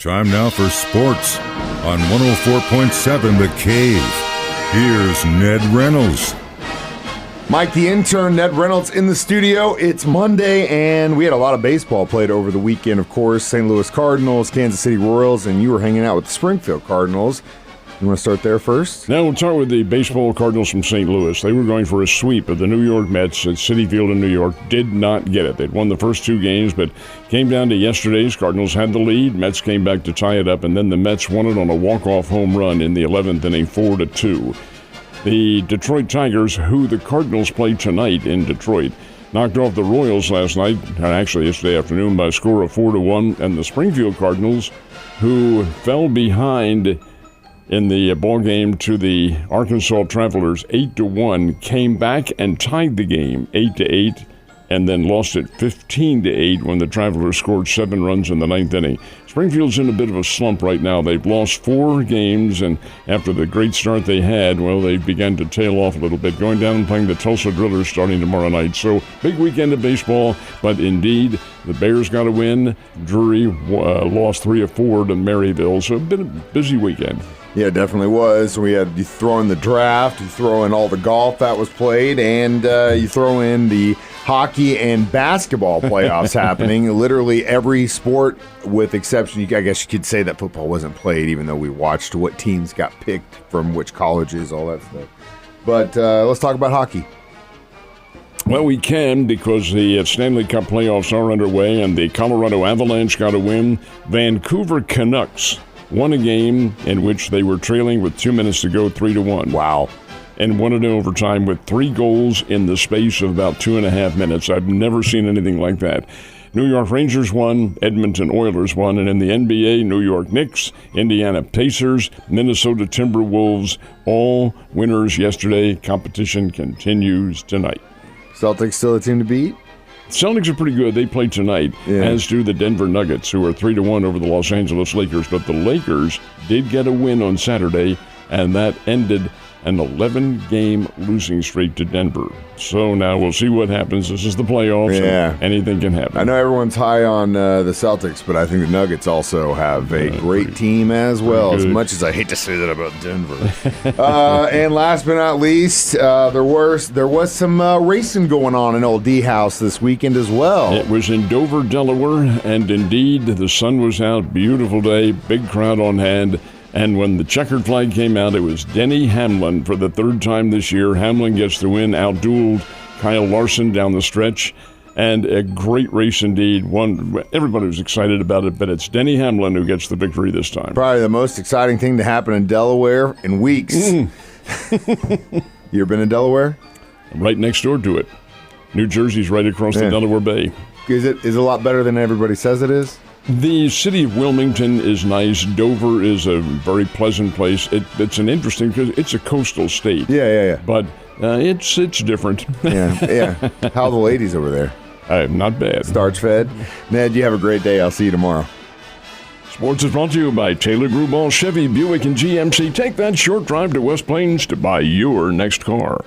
Time now for sports on 104.7 The Cave. Here's Ned Reynolds. Mike the intern, Ned Reynolds in the studio. It's Monday, and we had a lot of baseball played over the weekend, of course. St. Louis Cardinals, Kansas City Royals, and you were hanging out with the Springfield Cardinals. You want to start there first? Now we'll start with the baseball Cardinals from St. Louis. They were going for a sweep of the New York Mets at Citi Field in New York. Did not get it. They'd won the first two games, but came down to yesterday's. Cardinals had the lead. Mets came back to tie it up, and then the Mets won it on a walk-off home run in the 11th inning, 4-2. The Detroit Tigers, who the Cardinals play tonight in Detroit, knocked off the Royals last night, actually yesterday afternoon, by a score of 4-1. And the Springfield Cardinals, who fell behind in the ball game to the Arkansas Travelers 8-1, came back and tied the game 8-8, and then lost it 15-8 when the Travelers scored 7 runs in the 9th inning. Springfield's in a bit of a slump right now. They've lost 4 games, and after the great start they had, well, they began to tail off a little bit, going down and playing the Tulsa Drillers starting tomorrow night. So, big weekend of baseball, but indeed, the Bears got a win. Drury lost 3 of 4 to Maryville, so a bit of a busy weekend. Yeah, it definitely was. You throw in the draft, you throw in all the golf that was played, and you throw in the hockey and basketball playoffs happening. Literally every sport, with exception, I guess you could say that football wasn't played, even though we watched what teams got picked from which colleges, all that stuff. But let's talk about hockey. Well, we can, because the Stanley Cup playoffs are underway, and the Colorado Avalanche got a win. Vancouver Canucks won a game in which they were trailing with 2 minutes to go, 3-1. Wow. And won it in overtime with 3 goals in the space of about 2.5 minutes. I've never seen anything like that. New York Rangers won, Edmonton Oilers won, and in the NBA, New York Knicks, Indiana Pacers, Minnesota Timberwolves, all winners yesterday. Competition continues tonight. Celtics still a team to beat? Celtics are pretty good. They play tonight, as do the Denver Nuggets, who are 3-1 over the Los Angeles Lakers. But the Lakers did get a win on Saturday, and that ended an 11-game losing streak to Denver. So now we'll see what happens. This is the playoffs. Yeah. Anything can happen. I know everyone's high on the Celtics, but I think the Nuggets also have a great team as well, as much as I hate to say that about Denver. And last but not least, there was some racing going on in Old D House this weekend as well. It was in Dover, Delaware, and indeed the sun was out. Beautiful day, big crowd on hand. And when the checkered flag came out, it was Denny Hamlin for the 3rd time this year. Hamlin gets the win, outdueled Kyle Larson down the stretch. And a great race indeed. Everybody was excited about it, but it's Denny Hamlin who gets the victory this time. Probably the most exciting thing to happen in Delaware in weeks. You ever been in Delaware? I'm right next door to it. New Jersey's right across the Delaware Bay. Is it a lot better than everybody says it is? The city of Wilmington is nice. Dover is a very pleasant place. It's an interesting, because it's a coastal state. Yeah. But it's different. Yeah. How are the ladies over there? Not bad. Starch fed. Ned, you have a great day. I'll see you tomorrow. Sports is brought to you by Taylor Gruball, Chevy, Buick, and GMC. Take that short drive to West Plains to buy your next car.